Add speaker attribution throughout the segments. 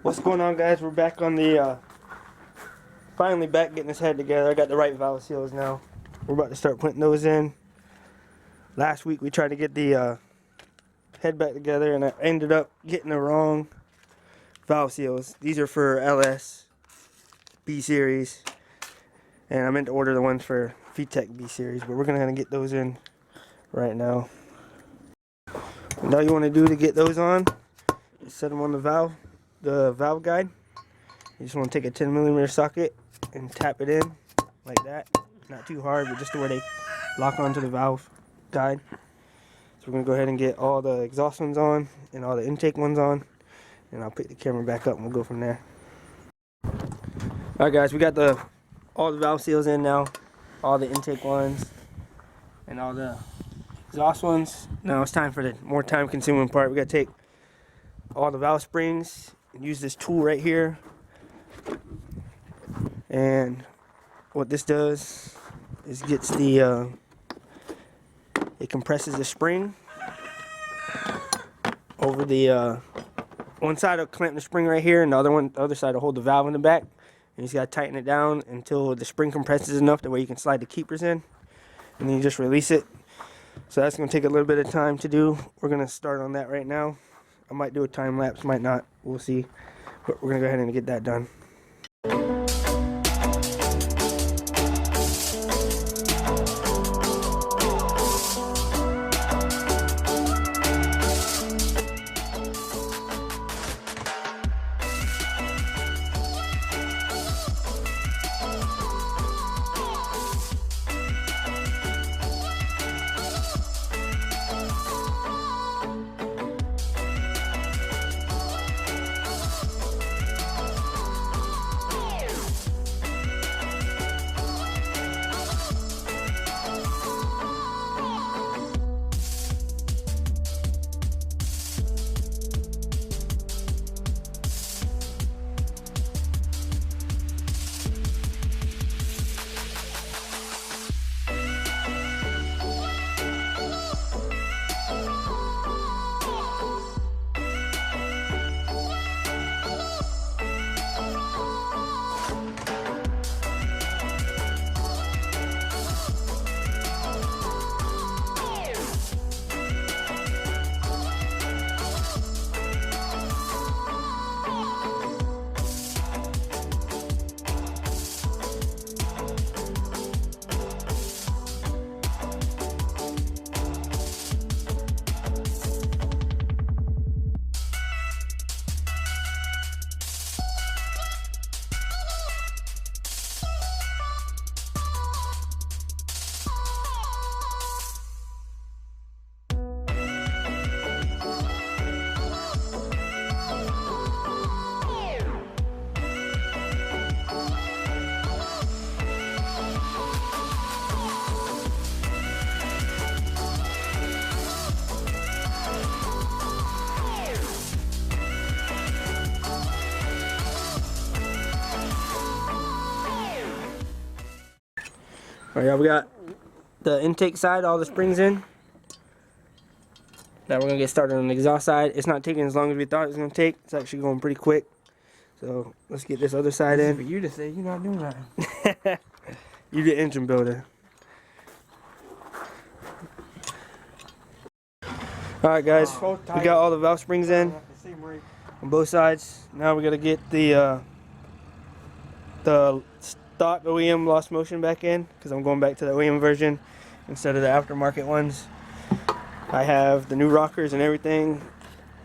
Speaker 1: What's going on, guys? We're back on the finally back getting this head together. I got the right valve seals now. We're about to start putting those in. Last week we tried to get the head back together and I ended up getting the wrong valve seals. These are for LS B series, and I meant to order the ones for VTEC B series, but we're gonna get those in right now. And all you want to do to get those on is set them on the valve guide. You just want to take a 10mm socket and tap it in like that. Not too hard, but just to where they lock onto the valve guide. So we're going to go ahead and get all the exhaust ones on and all the intake ones on, and I'll pick the camera back up and we'll go from there. Alright guys, we got all the valve seals in now, all the intake ones and all the exhaust ones. Now it's time for the more time consuming part. We got to take all the valve springs and use this tool right here, and what this does is gets the it compresses the spring over the one side will clamp the spring right here, and the other side will hold the valve in the back, and you just got to tighten it down until the spring compresses enough that way you can slide the keepers in, and then you just release it. So that's going to take a little bit of time to do. We're going to start on that right now. I might do a time lapse, might not, we'll see. But we're gonna go ahead and get that done. Alright, y'all, we got the intake side, all the springs in. Now we're going to get started on the exhaust side. It's not taking as long as we thought it was going to take. It's actually going pretty quick. So let's get this other side in.
Speaker 2: For you to say you're not doing that.
Speaker 1: You the engine builder. Alright guys, we got all the valve springs in on both sides. Now we got to get the stock OEM lost motion back in, because I'm going back to the OEM version instead of the aftermarket ones. I have the new rockers and everything.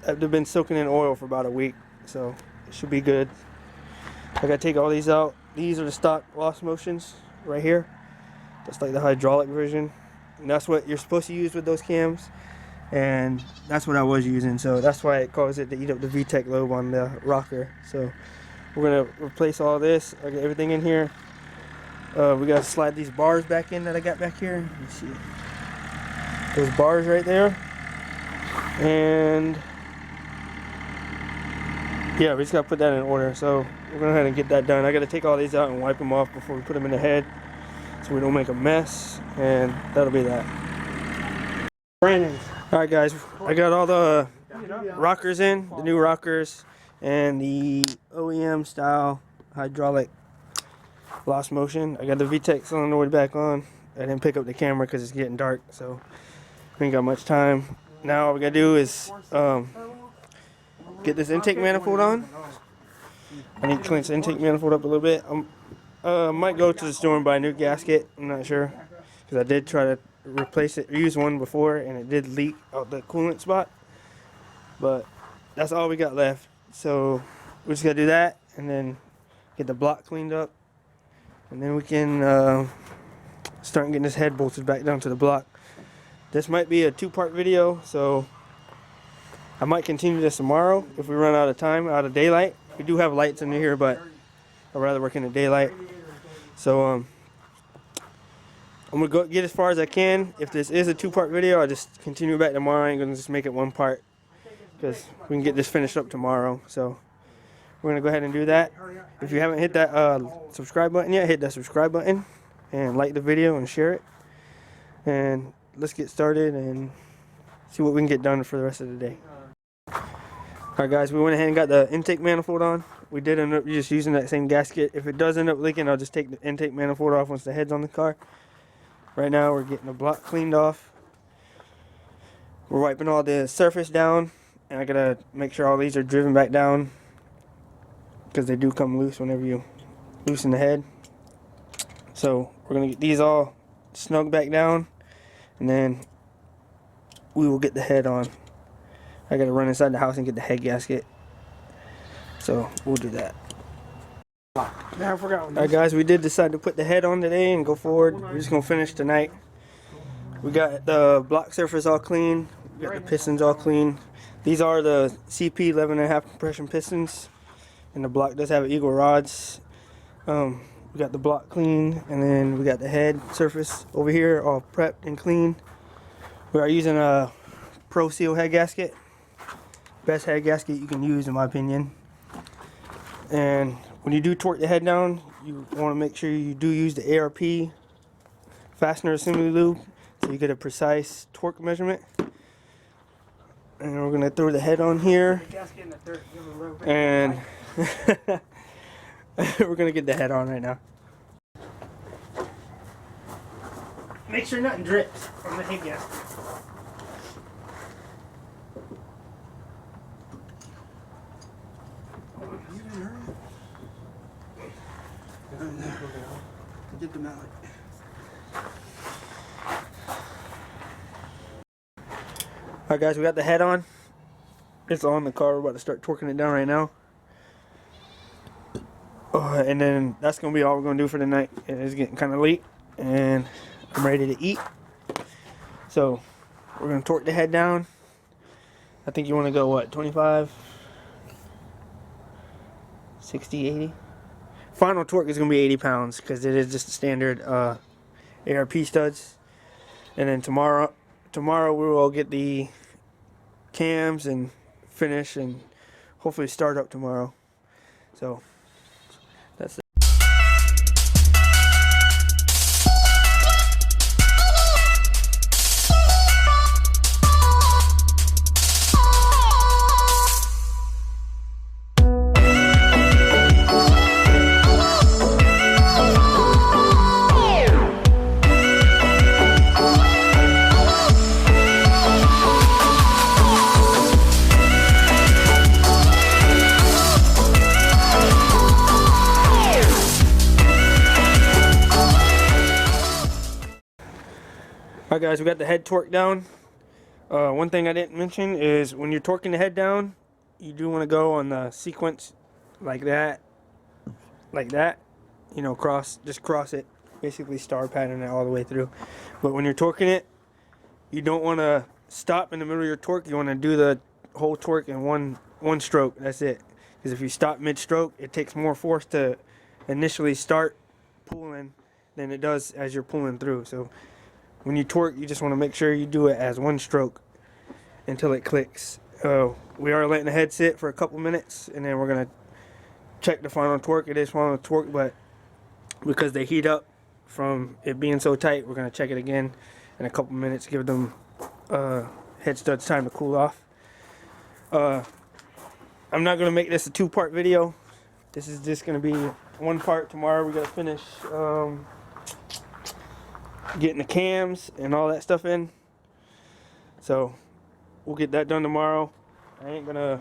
Speaker 1: They've been soaking in oil for about a week, so it should be good. I gotta take all these out. These are the stock lost motions right here. That's like the hydraulic version, and that's what you're supposed to use with those cams. and that's what I was using. So that's why it caused it to eat up the VTEC lobe on the rocker. So we're gonna replace all this. I got everything in here. We gotta slide these bars back in that I got back here. Let's see. Those bars right there. And yeah, we just gotta put that in order. So we're gonna go ahead and get that done. I gotta take all these out and wipe them off before we put them in the head, so we don't make a mess. And that'll be that.
Speaker 2: Brandon.
Speaker 1: All right, guys, I got all the rockers in, the new rockers, and the OEM style hydraulic lost motion. I got the VTEC solenoid back on. I didn't pick up the camera because it's getting dark, so we ain't got much time. Now all we gotta do is get this intake manifold on. I need to clean this intake manifold up a little bit. I might go to the store and buy a new gasket. I'm not sure, because I did try to replace it, use one before, and it did leak out the coolant spot. But that's all we got left. So we just gotta do that, and then get the block cleaned up, and then we can start getting this head bolted back down to the block. This might be a two-part video, so I might continue this tomorrow if we run out of time, out of daylight. We do have lights in here, but I'd rather work in the daylight. So I'm gonna go get as far as I can. If this is a two-part video, I'll just continue back tomorrow. I ain't gonna just make it one part, because we can get this finished up tomorrow. So we're gonna go ahead and do that. If you haven't hit that subscribe button yet, hit that subscribe button and like the video and share it. And let's get started and see what we can get done for the rest of the day. Alright, guys, we went ahead and got the intake manifold on. We did end up just using that same gasket. If it does end up leaking, I'll just take the intake manifold off once the head's on the car. Right now we're getting the block cleaned off. We're wiping all the surface down, and I gotta make sure all these are driven back down, because they do come loose whenever you loosen the head. So we're gonna get these all snug back down, and then we will get the head on. I gotta run inside the house and get the head gasket, so we'll do that.
Speaker 2: Yeah, I forgot.
Speaker 1: Alright, guys, we did decide to put the head on today and go forward. We're just gonna finish tonight. We got the block surface all clean. We got the pistons all clean. These are the CP 11.5 compression pistons, and the block does have eagle rods. We got the block clean, and then we got the head surface over here all prepped and clean. We are using a Pro Seal head gasket. Best head gasket you can use, in my opinion. And when you do torque the head down, you want to make sure you do use the ARP fastener assembly lube, so you get a precise torque measurement. And we're going to throw the head on here, and we're going to get the head on right now. Make sure nothing drips from the head gasket. Get the mallet. Alright, guys, we got the head on. It's on the car. We're about to start torquing it down right now. And then that's going to be all we're going to do for the night. It's getting kind of late, and I'm ready to eat. So we're going to torque the head down. I think you want to go, what, 25? 60, 80? Final torque is going to be 80 pounds, because it is just a standard ARP studs. And then tomorrow we will get the cams and finish and hopefully start up tomorrow. So that's it. Alright, guys, we got the head torqued down. One thing I didn't mention is when you're torquing the head down, you do want to go on the sequence like that, you know, just cross it, basically star pattern it all the way through. But when you're torquing it, you don't want to stop in the middle of your torque, you want to do the whole torque in one stroke. That's it. Because if you stop mid-stroke, it takes more force to initially start pulling than it does as you're pulling through. So when you torque, you just want to make sure you do it as one stroke until it clicks. We are letting the head sit for a couple minutes, and then we're going to check the final torque. It is final torque, but because they heat up from it being so tight, we're going to check it again in a couple minutes, give them head studs time to cool off. I'm not going to make this a two-part video. This is just going to be one part. Tomorrow we got to finish getting the cams and all that stuff in. So we'll get that done tomorrow. I ain't going to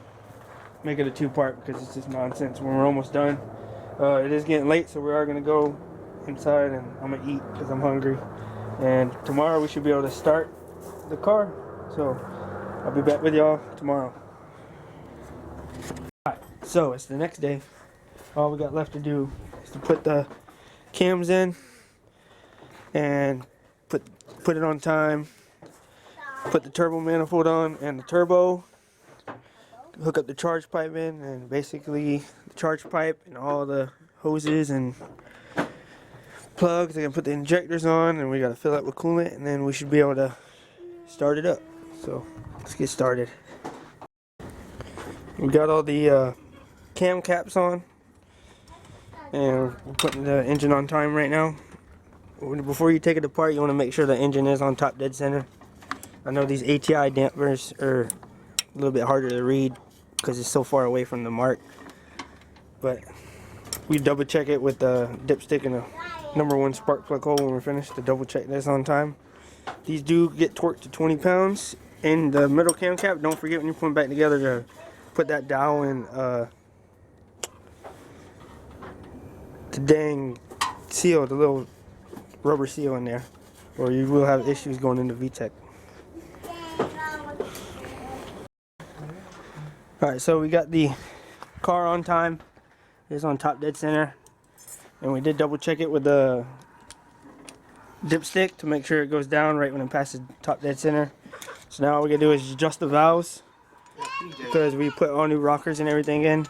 Speaker 1: make it a two-part because it's just nonsense when we're almost done. It is getting late, so we are going to go inside and I'm going to eat because I'm hungry. And tomorrow we should be able to start the car. So I'll be back with y'all tomorrow. Alright, so it's the next day. All we got left to do is to put the cams in and put it on time. Put the turbo manifold on and the turbo. Hook up the charge pipe in, and basically the charge pipe and all the hoses and plugs. They're gonna put the injectors on, and we gotta fill it with coolant, and then we should be able to start it up. So let's get started. We got all the cam caps on, and we're putting the engine on time right now. Before you take it apart, you want to make sure the engine is on top dead center. I know these ATI dampers are a little bit harder to read because it's so far away from the mark, but we double check it with the dipstick and a #1 spark plug hole when we're finished to double check this on time. These do get torqued to 20 pounds. In the middle cam cap, don't forget when you put them back together to put that dowel in the dang seal, the little rubber seal in there, or you will have issues going into VTEC. Alright, so we got the car on time. It's on top dead center. And we did double check it with the dipstick to make sure it goes down right when it passes top dead center. So now all we gotta do is adjust the valves because we put all new rockers and everything in.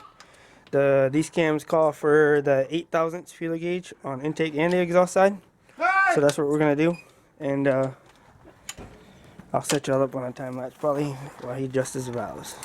Speaker 1: These cams call for the 8 thousandths feeler gauge on intake and the exhaust side. So that's what we're gonna do. And I'll set y'all up on a time lapse probably while he adjusts his valves.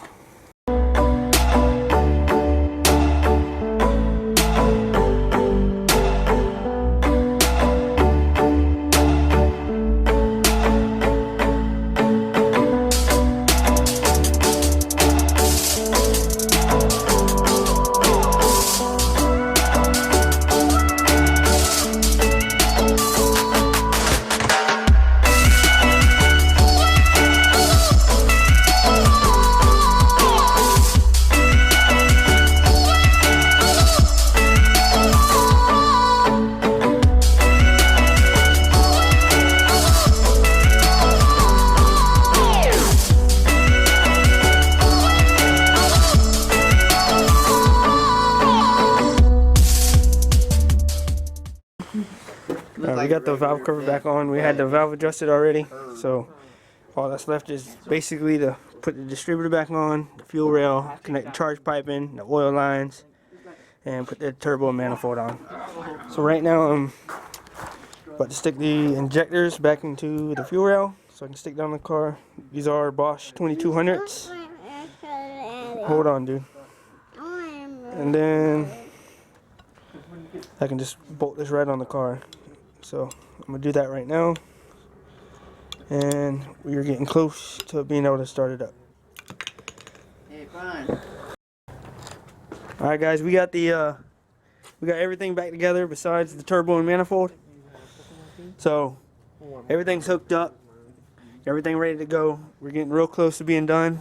Speaker 1: We got the valve cover back on. We had the valve adjusted already, so all that's left is basically to put the distributor back on, the fuel rail, connect the charge pipe in, the oil lines, and put the turbo manifold on. So right now I'm about to stick the injectors back into the fuel rail so I can stick down the car. These are Bosch 2200s. Hold on, dude. And then I can just bolt this right on the car. So I'm gonna do that right now, and we are getting close to being able to start it up.
Speaker 3: Hey, fine.
Speaker 1: All right, guys, we got everything back together besides the turbo and manifold. So everything's hooked up, everything ready to go. We're getting real close to being done.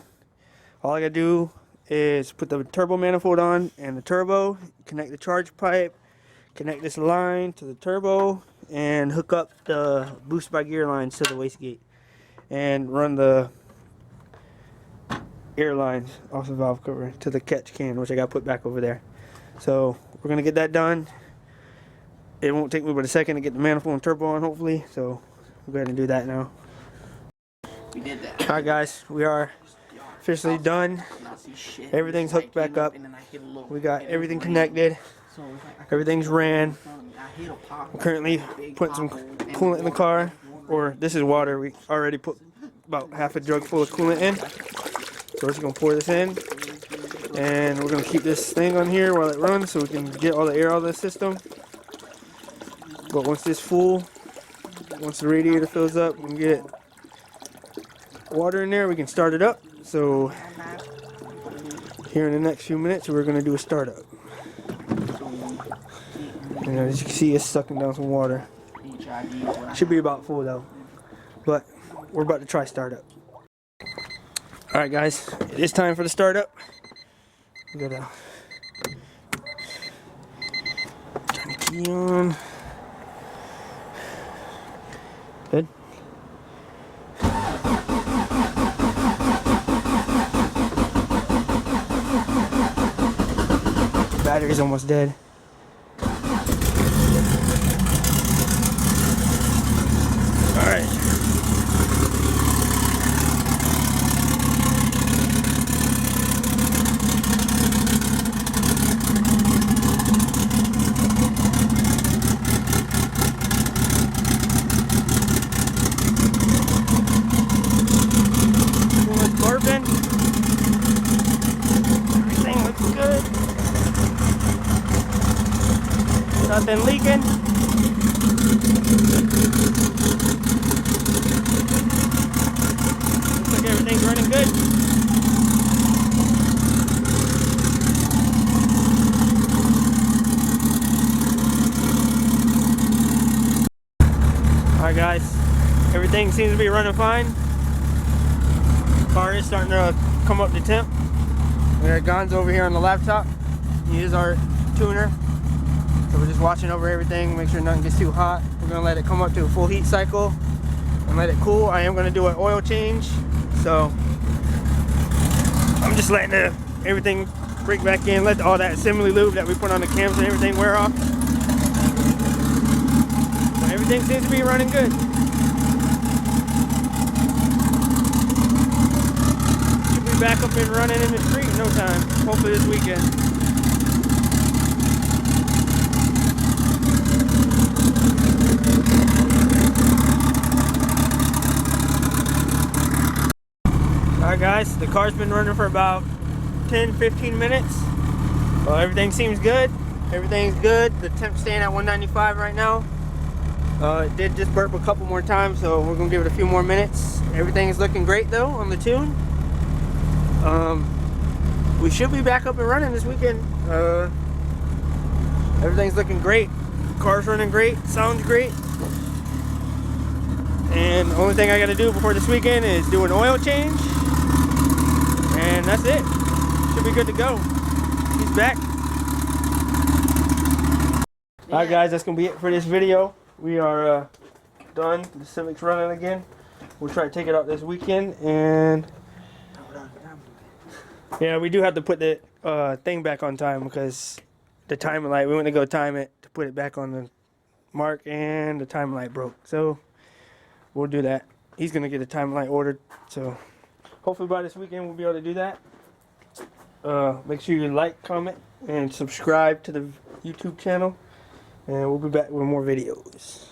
Speaker 1: All I gotta do is put the turbo manifold on and the turbo, connect the charge pipe, connect this line to the turbo, and hook up the boost by gear lines to the wastegate, and run the air lines off the valve cover to the catch can, which I got put back over there. So we're gonna get that done. It won't take me but a second to get the manifold and turbo on, hopefully. So we'll go ahead and do that now.
Speaker 3: We did that.
Speaker 1: Alright guys, we are officially done.
Speaker 3: Not see shit.
Speaker 1: Everything's
Speaker 3: Just,
Speaker 1: hooked back
Speaker 3: came
Speaker 1: up.
Speaker 3: and then I hit a little-
Speaker 1: We got
Speaker 3: and it
Speaker 1: everything
Speaker 3: rained.
Speaker 1: connected.
Speaker 3: So it was like I could
Speaker 1: Everything's
Speaker 3: see
Speaker 1: ran.
Speaker 3: in front of me. I hit a pothole.
Speaker 1: I'm currently
Speaker 3: Big
Speaker 1: putting some
Speaker 3: pothole, and
Speaker 1: coolant in the car. Or this is water. We already put about half a jug full of coolant in. So we're just gonna pour this in. And we're gonna keep this thing on here while it runs so we can get all the air out of the system. But once this full, once the radiator fills up, we can get water in there, we can start it up. So here in the next few minutes we're gonna do a startup. And as you can see, it's sucking down some water. Should be about full though. But we're about to try startup. Alright guys, it is time for the startup. We gotta turn the key on. Good. Battery's almost dead. Alright. Burping. Everything looks good. Nothing leaking. Looks like everything's running good. Alright guys, everything seems to be running fine. Car is starting to come up to temp. We got Gonzo over here on the laptop. He is our tuner. So we're just watching over everything, make sure nothing gets too hot. We're gonna let it come up to a full heat cycle and let it cool. I am gonna do an oil change. So I'm just letting everything break back in, let all that assembly lube that we put on the cams and everything wear off. So everything seems to be running good. Back up and running in the street in no time. Hopefully this weekend. Alright guys, the car's been running for about 10-15 minutes. Well, everything seems good. Everything's good. The temp's staying at 195 right now. It did just burp a couple more times, so we're gonna give it a few more minutes. Everything is looking great though on the tune. We should be back up and running this weekend. Everything's looking great. Car's running great. Sounds great. And the only thing I got to do before this weekend is do an oil change. And that's it. Should be good to go. He's back. Alright guys, that's going to be it for this video. We are done. The Civic's running again. We'll try to take it out this weekend. And yeah, we do have to put the thing back on time because the timing light, we went to go time it to put it back on the mark and the timing light broke. So we'll do that. He's going to get a timing light ordered. So hopefully by this weekend we'll be able to do that. Make sure you like, comment, and subscribe to the YouTube channel. And we'll be back with more videos.